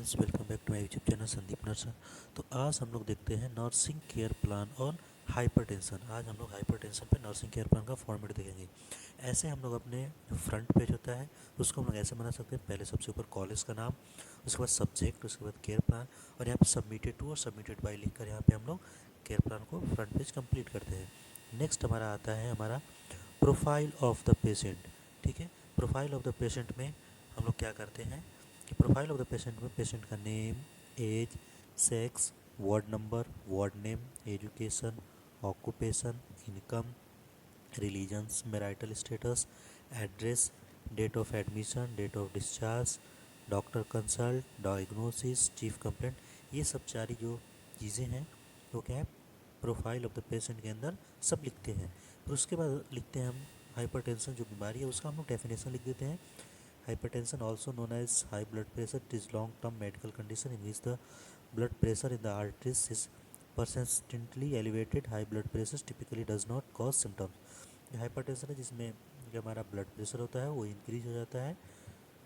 Friends, welcome back to my YouTube channel Sandeep nurser. तो आज हम लोग देखते हैं nursing care plan on hypertension. आज हम लोग हाइपरटेंशन पे नर्सिंग केयर प्लान का फॉर्मेट देखेंगे। ऐसे हम लोग अपने जो फ्रंट पेज होता है उसको हम लोग ऐसे बना सकते हैं। पहले सबसे ऊपर कॉलेज का नाम, उसके बाद सब्जेक्ट, उसके बाद केयर प्लान, और यहाँ पे सबमिटेड टू और सबमिटेड बाय लिख कर यहाँ पे हम लोग केयर प्लान को फ्रंट पेज कंप्लीट करते हैं। नेक्स्ट हमारा आता है हमारा प्रोफाइल ऑफ द पेशेंट। ठीक है, प्रोफाइल ऑफ द पेशेंट में हम लोग क्या करते हैं कि प्रोफाइल ऑफ द पेशेंट में पेशेंट का name, age, sex, ward number, ward name, education, occupation, income, religions, marital status, address, date of admission, date of discharge, doctor consult, diagnosis, chief complaint, ये सब सारी जो चीज़ें हैं वो क्या है, प्रोफाइल ऑफ द पेशेंट के अंदर सब लिखते हैं। फिर उसके बाद लिखते हैं हम हाइपरटेंशन जो बीमारी है उसका हम लोग डेफिनेशन लिख देते हैं। Hypertension, also known as high blood pressure, it is long-term medical condition in which the blood pressure in the arteries is persistently elevated. High blood pressure typically does not cause symptoms. ये hypertension है जिसमें जो हमारा blood pressure होता है वो increase हो जाता है,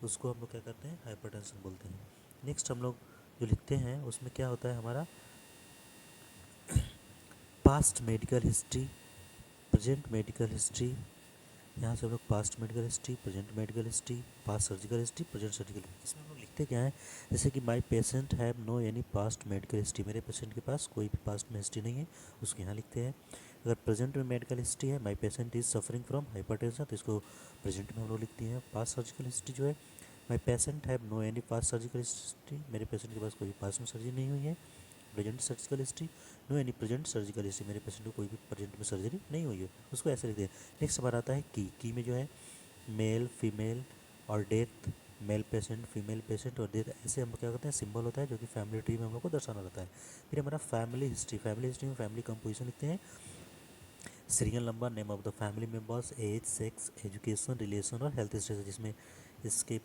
उसको हम लोग क्या करते हैं, हाइपरटेंशन बोलते हैं। नेक्स्ट हम लोग जो लिखते हैं उसमें क्या होता है हमारा past medical history, present medical history. यहाँ से हम लोग past medical history, present medical history, past surgical history, present surgical history, इसमें हम लोग लिखते क्या है, जैसे कि my patient have no any past medical history, मेरे पेशेंट के पास कोई भी पास्ट में हिस्ट्री नहीं है, उसको यहाँ लिखते हैं। अगर प्रेजेंट में मेडिकल हिस्ट्री है, my patient is suffering from hypertension, तो इसको प्रेजेंट में हम लोग लिखते हैं। पास्ट सर्जिकल हिस्ट्री जो है, my patient have no any past surgical history, मेरे पेशेंट के पास कोई पास्ट में सर्जरी नहीं हुई है। Present surgical history, no any present surgical history, मेरे पेशेंट को कोई भी प्रेजेंट में सर्जरी नहीं हुई है, उसको ऐसे लिखते हैं। नेक्स्ट हमारा आता है की में जो है मेल, फीमेल और death, male patient, female patient और डेथ, ऐसे हम क्या करते हैं, सिंबल होता है जो कि फैमिली ट्री में हम लोग को दर्शाना रहता है। फिर हमारा फैमिली हिस्ट्री, फैमिली हिस्ट्री में फैमिली कंपोजिशन लिखते हैं, serial number, name of the family members, age, sex, education, relation और हेल्थ स्टेटस, जिसमें इसके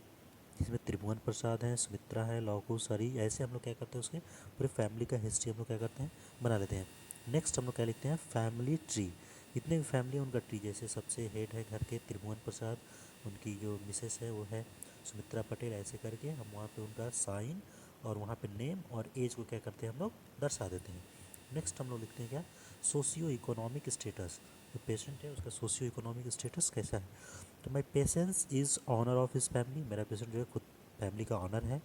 इसमें त्रिभुवन प्रसाद है, सुमित्रा है, लौकू, सरी, ऐसे हम लोग क्या करते हैं उसके पूरे फैमिली का हिस्ट्री हम लोग क्या करते हैं, बना लेते हैं। नेक्स्ट हम लोग क्या लिखते हैं, फैमिली ट्री, जितने भी फैमिली है उनका ट्री, जैसे सबसे हेड है घर के त्रिभुवन प्रसाद, उनकी जो मिसेस है वो है सुमित्रा पटेल, ऐसे करके हम वहाँ पे उनका साइन और वहाँ पे नेम और एज को क्या करते हैं, हम लोग दर्शा देते हैं। नेक्स्ट हम लोग लिखते हैं क्या, सोशियो इकोनॉमिक स्टेटस, जो पेशेंट है उसका सोशियो इकोनॉमिक स्टेटस कैसा है। तो my patience is owner of his family, मेरा पेशेंट जो है खुद फैमिली का ऑनर है।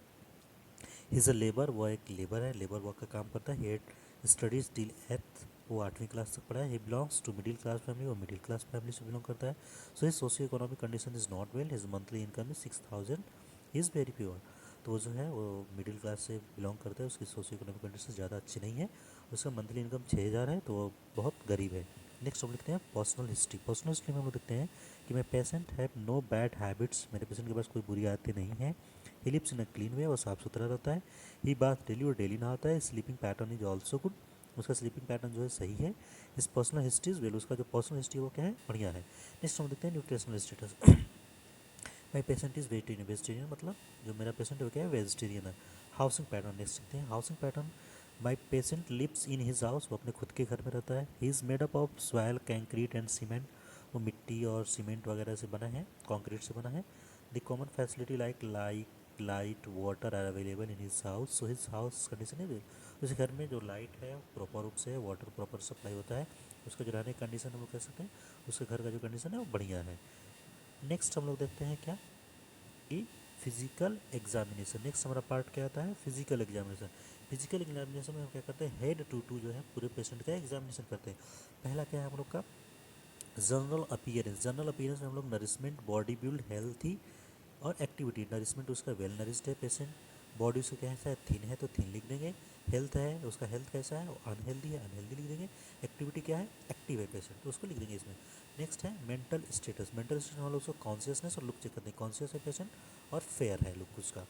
इज़ अ लेबर, वो एक लेबर है, लेबर वर्क का काम करता है। हेड स्टडीज टिल एथ, वो 8वीं क्लास तक पढ़ा है। He belongs to middle class family, वो मिडिल क्लास फैमिली से बिलोंग करता है। So his socio economic condition is not well, his monthly income is 6000, he is very poor, तो वो जो है वो मिडिल क्लास से बिलोंग करता है, उसकी सोशियो इकोनॉमिक कंडीशन ज़्यादा अच्छी नहीं है, उसका मंथली इनकम 6000 है, तो वो बहुत गरीब है। नेक्स्ट हम लिखते हैं पर्सनल हिस्ट्री, पर्सनल हिस्ट्री में हम लोग देखते हैं कि my patient have no bad habits, मेरे पेशेंट के पास कोई बुरी आदतें नहीं है। He lives in a clean वे, वो साफ़ सुथरा रहता है। ही बाथ डेली, और डेली नहाता है। Sleeping pattern is also good, उसका स्लीपिंग पैटर्न जो है सही है। इस पर्सनल हिस्ट्री इज वेल, उसका जो पर्सनल हिस्ट्री वो क्या है, बढ़िया है। नेक्स्ट हम देखते हैं nutritional status. My patient is vegetarian, vegetarian मतलब जो मेरा पेशेंट है वो क्या है, वेजिटेरियन है। हाउसिंग पैटर्न नेक्स्ट देखते हैं, housing pattern, my patient lives in his house, वो अपने खुद के घर में रहता है। He is made up of soil, concrete and cement, वो मिट्टी और सीमेंट वगैरह से बना है, कंक्रीट से बना है। The common facility like light water are available in his house, so his house condition है, उस घर में जो लाइट है प्रॉपर रूप से है, वाटर प्रॉपर सप्लाई होता है, उसका जो रहने की कंडीशन हम लोग कह सकते हैं, उसके घर का जो कंडीशन है वो बढ़िया है। नेक्स्ट हम लोग देखते हैं क्या कि फिजिकल एग्जामिनेशन, नेक्स्ट हमारा पार्ट क्या आता है, फिजिकल एग्जामिनेशन। फिजिकल एग्जामिनेशन में हम क्या करते हैं, हेड टू जो है पूरे पेशेंट का एग्जामिनेशन करते हैं। पहला क्या है हम लोग का, जनरल अपीयरेंस, जनरल अपीयरेंस में हम लोग नरिशमेंट, बॉडी बिल्ड, हेल्थी और एक्टिविटी। नरिशमेंट उसका वेल नरिश्ड है पेशेंट, बॉडी उसका कैसा है, थिन है तो थिन लिख देंगे। हेल्थ है उसका, हेल्थ कैसा है, अनहेल्दी है, अनहेल्दी लिख देंगे। एक्टिविटी क्या है, एक्टिव है पेशेंट, तो उसको लिख देंगे इसमें। नेक्स्ट है मेंटल स्टेटस, मेंटल स्टेटस हम लोग उसको कॉन्शियसनेस और लुक चेक करते हैं, कॉन्शियस है पेशेंट और फेयर है लुक उसका।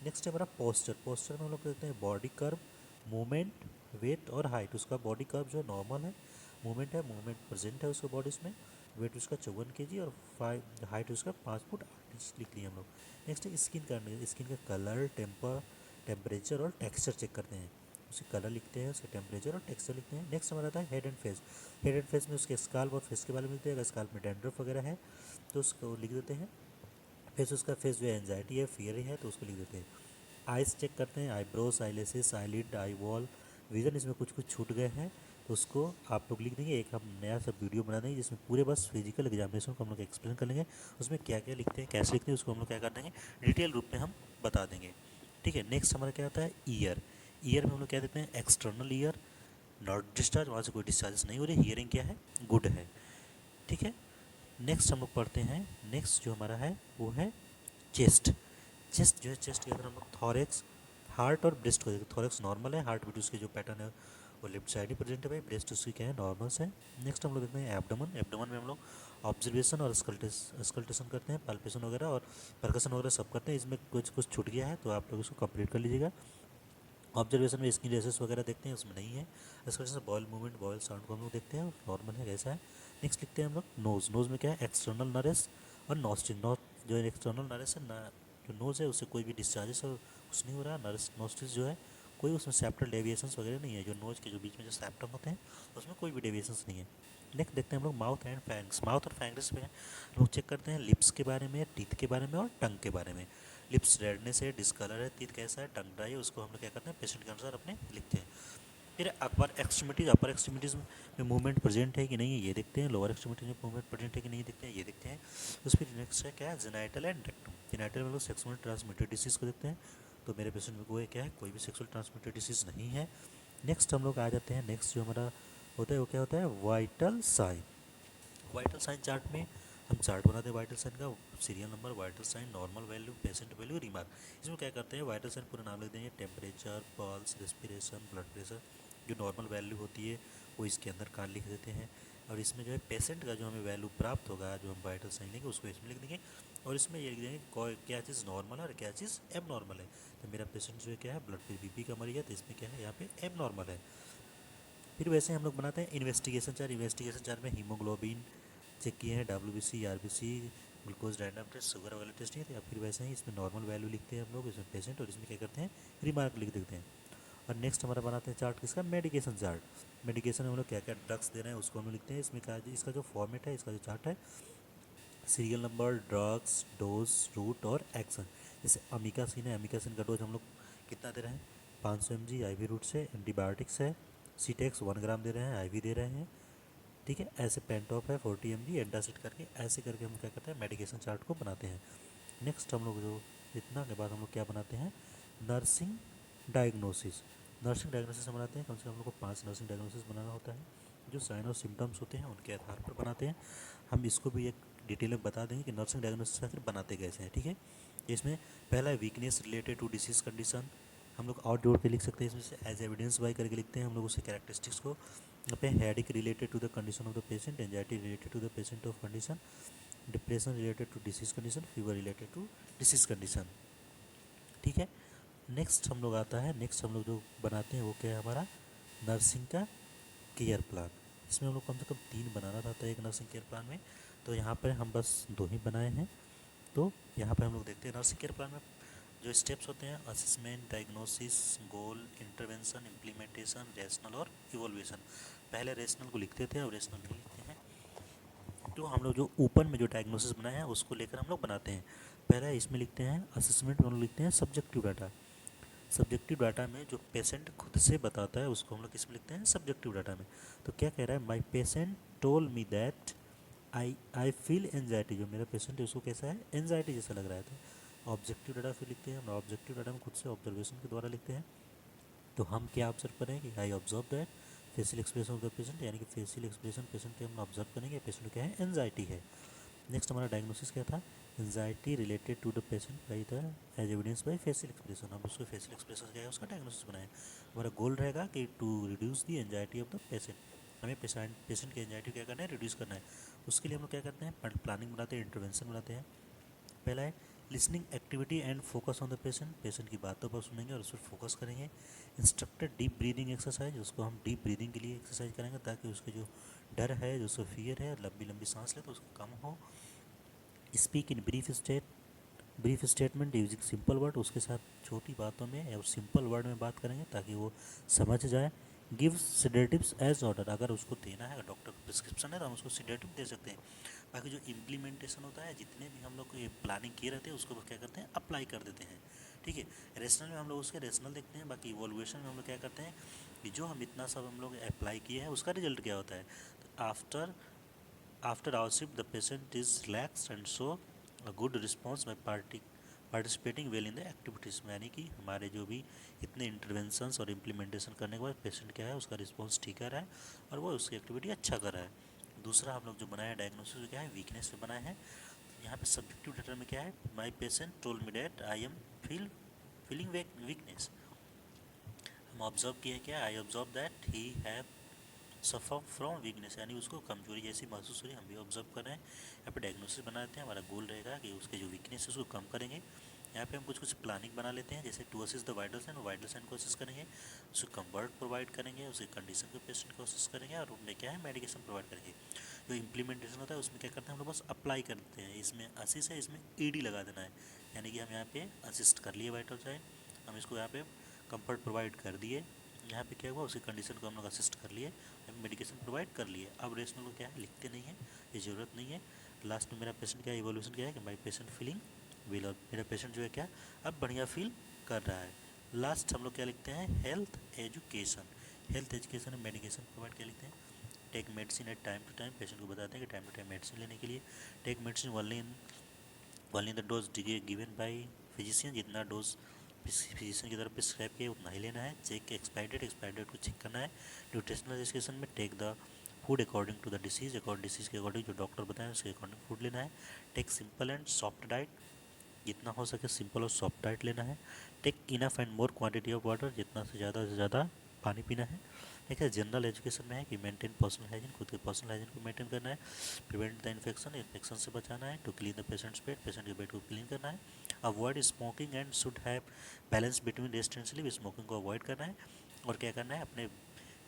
नेक्स्ट है हमारा पोस्चर, पोस्चर में हम लोग देखते हैं बॉडी कर्व, मूवमेंट, वेट और हाइट, उसका बॉडी कर्व जो नॉर्मल है, मूवमेंट है, मूवमेंट प्रेजेंट है उसके बॉडी में, वेट उसका 54 kg और 5 हाइट उसका 5 फुट 8 इंच लिख लिया हम लोग। नेक्स्ट है स्किन का, स्किन का कलर, टेम्परेचर और टेक्सचर चेक करते हैं, उसके कलर लिखते हैं, उसके टेम्परेचर और टेक्सचर लिखते हैं। नेक्स्ट हमारा आता है head and face, head and face में उसके स्काल्प और फेस के बारे में लिखते हैं, अगर स्काल्प में डैंड्रफ वगैरह है तो उसको लिख देते हैं। फेस उसका फेस जो है एंजाइटी है, फियर है तो उसको लिख देते हैं। आइज चेक करते हैं, eyebrows, eyelashes, eyelid, eye wall, vision, इसमें कुछ कुछ छूट गए हैं तो उसको आप लोग लिख देंगे। एक हम नया सा वीडियो बना देंगे जिसमें पूरे बस फिजिकल एग्जामिनेशन को हम लोग एक्सप्लेन कर लेंगे, उसमें क्या क्या लिखते हैं, कैसे लिखते हैं, उसको हम लोग क्या कर देंगे, डिटेल रूप में हम बता देंगे। ठीक है, नेक्स्ट हमारा क्या होता है, ईयर। ईयर में हम लोग क्या देते हैं, एक्सटर्नल ईयर, नॉट डिस्चार्ज, वहाँ से कोई डिस्चार्ज नहीं हो रही, हियरिंग क्या है, गुड है। ठीक है, नेक्स्ट हम लोग पढ़ते हैं, नेक्स्ट जो हमारा है वो है चेस्ट। चेस्ट जो है, चेस्ट के अंदर हम लोग थॉरेक्स, हार्ट और ब्रेस्ट को देखते। थॉरेक्स नॉर्मल है, हार्ट बीट उसके जो पैटर्न है वो लेफ्ट साइड ही प्रेजेंट है भाई, ब्रेस्ट उसकी क्या है, नॉर्मल है। नेक्स्ट हम लोग देखते हैं एब्डोमेन। एब्डोमेन में हम लोग ऑब्जर्वेशन और स्कल्टेशन करते हैं, पल्पेशन वगैरह और परकशन वगैरह सब करते हैं। इसमें कुछ कुछ छूट गया है तो आप लोग इसको कंप्लीट कर लीजिएगा। ऑब्जर्वेशन में स्किन रेसेस वगैरह देखते हैं, उसमें नहीं है। इसके वजह से बॉयल मूवमेंट, बॉयल साउंड को हम लोग देखते हैं, नॉर्मल है, कैसा है। नेक्स्ट लिखते हैं हम लोग नोज़। नोज़ में क्या है, एक्सटर्नल नरेस और नॉस्ट्रिल। जो है एक्सटर्नल नरेस है ना, जो नोज़ है उससे कोई भी डिस्चार्जेस और कुछ नहीं हो रहा। नरेस नॉस्ट्रिल जो है कोई उसमें सेप्टल डेविएशंस वगैरह नहीं है, जो नोज के जो बीच में जो सेप्टम होते हैं उसमें कोई भी डेविएशंस नहीं है। नेक्स्ट देखते हैं हम लोग माउथ एंड फैंग्स। माउथ और फैंग्स में लोग चेक करते हैं लिप्स के बारे में, टीथ के बारे में और टंग के बारे में। लिप्स रेडनेस है, डिस्कलर है, टीथ कैसा है, टंग ड्राई है, उसको हम लोग क्या करते हैं, पेशेंट के अनुसार अपने लिखते हैं। फिर अपर एक्सट्रीमिटीज़ में मूवमेंट प्रेजेंट है कि नहीं है ये देखते हैं। लोअर एक्सट्रीमिटीज में मूवमेंट प्रेजेंट है कि नहीं देखते हैं, ये देखते हैं। उस फिर नेक्स्ट है क्या है, जेनाइटल एंड रेक्टम। जेनाइटल में लोग सेक्सुअल ट्रांसमिटेड डिसीज़ को देखते हैं, तो मेरे पेशेंट में कोई क्या है, कोई भी सेक्सुअल ट्रांसमिटेड डिसीज़ नहीं है। नेक्स्ट हम लोग आ जाते हैं, नेक्स्ट जो हमारा होता है वो क्या होता है, vital sign. Vital sign chart में हम चार्ट बनाते हैं वाइटल साइन का, serial number, vital sign, normal value, patient value, remark. इसमें क्या करते हैं, वाइटल साइन पूरा नाम लिख देंगे, temperature, pulse, respiration, blood pressure. जो नॉर्मल वैल्यू होती है वो इसके अंदर का लिख देते हैं, और इसमें जो है पेशेंट का जो हमें वैल्यू प्राप्त होगा, जो हम वाइटल साइन लेंगे उसको इसमें लिख देंगे, और इसमें ये लिख देंगे क्या चीज़ नॉर्मल है और क्या चीज़ एब नॉर्मल है। तो मेरा पेशेंट जो है क्या है, ब्लड बीपी का मरीज है, तो इसमें क्या है, यहाँ पे एब नॉर्मल है। फिर वैसे हम लोग बनाते हैं इन्वेस्टिगेशन चार्ट। इन्वेस्टिगेशन चार्ट में हीमोग्लोबिन चेक किए हैं, WBC, RBC, glucose random test, sugar वाले टेस्ट नहीं थे, या फिर वैसे ही इसमें नॉर्मल वैल्यू लिखते हैं हम लोग, इसमें पेशेंट, और इसमें क्या करते हैं, रिमार्क लिख देते हैं। और नेक्स्ट हमारा बनाते हैं चार्ट किसका, मेडिकेशन चार्ट। मेडिकेशन में हम लोग क्या क्या ड्रग्स दे रहे हैं उसको हम लोग लिखते हैं। इसमें क्या, इसका जो फॉर्मेट है, इसका जो चार्ट है, serial number, drugs, dose, route और एक्शन। जैसे अमीकासिन है, अमीकासिन का डोज हम लोग कितना दे रहे हैं, 500 mg IV रूट से। एंटीबायोटिक्स है, सीटेक्स 1 ग्राम दे रहे हैं, IV दे रहे हैं। ठीक है, ऐसे पेंटॉप है 40 mg, एंटासिड करके ऐसे करके हम क्या करते हैं, मेडिकेशन चार्ट को बनाते हैं। नेक्स्ट हम लोग जो इतना के बाद हम लोग क्या बनाते हैं, नर्सिंग डायग्नोसिस। नर्सिंग डायग्नोसिस हम बनाते हैं, कम से कम हम लोग को 5 नर्सिंग डायग्नोसिस बनाना होता है, जो साइन और सिम्टम्स होते हैं उनके आधार पर बनाते हैं। हम इसको भी एक डिटेल में बता देंगे कि नर्सिंग डायग्नोसिस आखिर बनाते कैसे हैं। ठीक है, इसमें पहला है weakness related to disease condition. हम लोग और जोड़ के लिख सकते हैं, इसमें से एज एविडेंस बाई करके लिखते हैं हम लोग उसे कैरेक्टरिस्टिक्स को। यहाँ पे headache related to the condition of the patient, anxiety related to the patient of condition, depression related to disease condition, fever related to disease condition. ठीक है, नेक्स्ट हम लोग आता है, नेक्स्ट हम लोग जो बनाते हैं वो क्या है हमारा, नर्सिंग का केयर प्लान। इसमें हम लोग कम से कम 3 बनाना रहता है एक नर्सिंग केयर प्लान में, तो यहाँ पर हम बस 2 ही बनाए हैं। तो यहाँ पर हम लोग देखते हैं नर्सिंग केयर प्लान में जो स्टेप्स होते हैं, असेसमेंट, डायग्नोसिस, गोल, इंटरवेंशन, इम्प्लीमेंटेशन, रेशनल और इवोल्यूशन। पहले रेशनल को लिखते थे, अब रेशनल नहीं लिखते हैं। तो हम लोग जो ऊपर में जो डायग्नोसिस बनाए हैं उसको लेकर हम लोग बनाते हैं। पहला इसमें लिखते हैं असेसमेंट में हम लोग लिखते हैं सब्जेक्टिव डाटा। सब्जेक्टिव डाटा में जो पेशेंट खुद से बताता है उसको हम लोग किस में लिखते हैं, सब्जेक्टिव डाटा में। तो क्या कह रहा है, my patient told me that I feel anxiety. जो मेरा पेशेंट है उसको कैसा है, एनजाइटी जैसा लग रहा है। तो ऑब्जेक्टिव डाटा फिर लिखते हैं हम। ऑब्जेक्टिव डाटा में खुद से ऑब्जर्वेशन के द्वारा लिखते हैं। तो हम क्या ऑब्जर्व करेंगे कि I observe that facial expression of the patient, यानी कि फेशियल एक्सप्रेशन पेशेंट के हम ऑब्जर्व करेंगे, पेशेंट क्या है, एनजाइटी है। नेक्स्ट हमारा डायग्नोसिस क्या था, anxiety related to the patient by the age evidence by facial expression. हम उसको फेशियल एक्सप्रेशन क्या है उसका डायग्नोसिस बनाए। हमारा गोल रहेगा कि to reduce the anxiety of the patient. हमें पेशेंट की एंजाइटी क्या करना है, रिड्यूस करना है। उसके लिए हम लोग क्या करते हैं, प्लानिंग बनाते हैं, इंटरवेंशन बनाते हैं। पहला है listening activity and focus on the patient. Patient की बातों पर सुनेंगे और उस पर फोकस करेंगे। इंस्ट्रक्टेड डीप ब्रीदिंग एक्सरसाइज, उसको हम डीप ब्रीदिंग के लिए एक्सरसाइज करेंगे ताकि उसके जो डर है, जो उसको फियर है, लंबी लंबी सांस ले तो उसको कम हो। Speak in brief statement using simple word, उसके साथ छोटी बातों में या सिंपल वर्ड में बात करेंगे ताकि वो समझ जाए। गिव सिडेटिव्स एज ऑर्डर, अगर उसको देना है, डॉक्टर का प्रिस्क्रिप्शन है तो हम उसको सिडेटिव दे सकते हैं। बाकी जो इम्प्लीमेंटेशन होता है, जितने भी हम लोग ये प्लानिंग किए रहते हैं उसको क्या करते हैं, अप्लाई कर देते हैं। ठीक है। रेशनल में हम लोग उसके रेशनल देखते हैं, बाकी इवोल्यूशन में हम लोग क्या करते हैं कि जो हम इतना सब हम लोग अप्लाई किए हैं उसका रिजल्ट क्या होता है। तो after hour shift the patient is relax and show a good response by participating well in the activities में, यानी कि हमारे जो भी इतने इंटरवेंशंस और इम्प्लीमेंटेशन करने के बाद पेशेंट क्या है उसका रिस्पॉन्स ठीक कर रहा है और वो उसकी एक्टिविटी अच्छा कर रहा है। दूसरा हम लोग जो बनाया है डायग्नोसिस क्या है, वीकनेस पे बनाए हैं। यहाँ पे सब्जेक्टिव डेटा में क्या है, my patient told me that I am feeling weakness. हम ऑब्जर्व किए क्या, I observe that he have suffer from weakness, यानी उसको कमजोरी जैसी महसूस हो रही है, हम भी ऑब्जर्व कर रहे हैं। यहाँ पे डायग्नोसिस बना लेते हैं, हमारा गोल रहेगा कि उसके जो वीकनेस है उसको कम करेंगे। यहाँ पे हम कुछ प्लानिंग बना लेते हैं, जैसे to assist the vital sign, vital sign को असिस्ट करेंगे, उसको कंफर्ट प्रोवाइड करेंगे, उसके कंडीशन के पेशेंट को असिस्ट करेंगे और उनमें क्या है मेडिकेशन प्रोवाइड करेंगे। जो इम्प्लीमेंटेशन होता है उसमें क्या करते हैं हम लोग बस अप्लाई करते हैं, इसमें असिस्ट है, इसमें ईडी लगा देना है, यानी कि हम यहाँ पे असिस्ट कर लिए वाइटल साइन, हम इसको यहाँ पे कंफर्ट प्रोवाइड कर दिए, यहाँ पे क्या हुआ उसकी कंडीशन को हम लोग असिस्ट कर लिए, मेडिकेशन प्रोवाइड कर लिए। अब रेशनल को क्या है लिखते नहीं है, ये ज़रूरत नहीं है। लास्ट में मेरा पेशेंट क्या इवोल्यूशन क्या है कि माई पेशेंट फीलिंग वेल, और मेरा पेशेंट जो है क्या अब बढ़िया फील कर रहा है। लास्ट हम लोग क्या लिखते हैं, हेल्थ एजुकेशन। हेल्थ एजुकेशन में मेडिकेशन प्रोवाइड क्या लिखते हैं, take medicine at time to time, patient को बताते हैं कि टाइम टू टाइम मेडिसिन लेने के लिए। Take medicine only in the dose given by physician, जितना डोज फिजिशियन की तरफ प्रिस्क्राइब किया उतना ही लेना है। चेक एक्सपायरी डेट को चेक करना है। न्यूट्रिशनल एजुकेशन में take the food according to the disease के अकॉर्डिंग जो डॉक्टर बताएं उसके अकॉर्डिंग फूड लेना है। Take simple and soft diet, जितना हो सके सिंपल और सॉफ्ट डाइट लेना है। Take enough and more quantity of water, जितना से ज़्यादा पानी पीना है। एक है जनरल एजुकेशन में है कि मेंटेन पर्सनल हाइजीन, खुद के पर्सनल हाइजीन को मेंटेन करना है। प्रिवेंट द इन्फेक्शन से बचाना है। To clean the patient's bed, patient के बेड को क्लीन करना है। Avoid smoking and should have balance between rest and sleep, smoking को अवॉइड करना है और क्या करना है अपने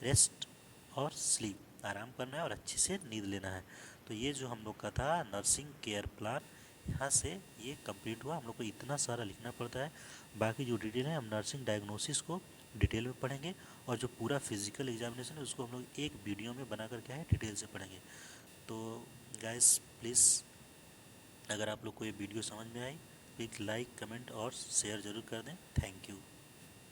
रेस्ट और स्लीप आराम करना है और अच्छे से नींद लेना है। तो ये जो हम लोग का था नर्सिंग केयर प्लान, यहाँ से ये कंप्लीट हुआ। हम लोग को इतना सारा लिखना पड़ता है, बाकी जो डिटेल है हम नर्सिंग डायग्नोसिस को डिटेल में पढ़ेंगे और जो पूरा फिजिकल एग्जामिनेशन है उसको हम लोग एक वीडियो में बना कर क्या है डिटेल से पढ़ेंगे। तो गाइस प्लीज़, अगर आप लोग को ये वीडियो समझ में आई प्लीज़ लाइक कमेंट और शेयर ज़रूर कर दें। Thank you.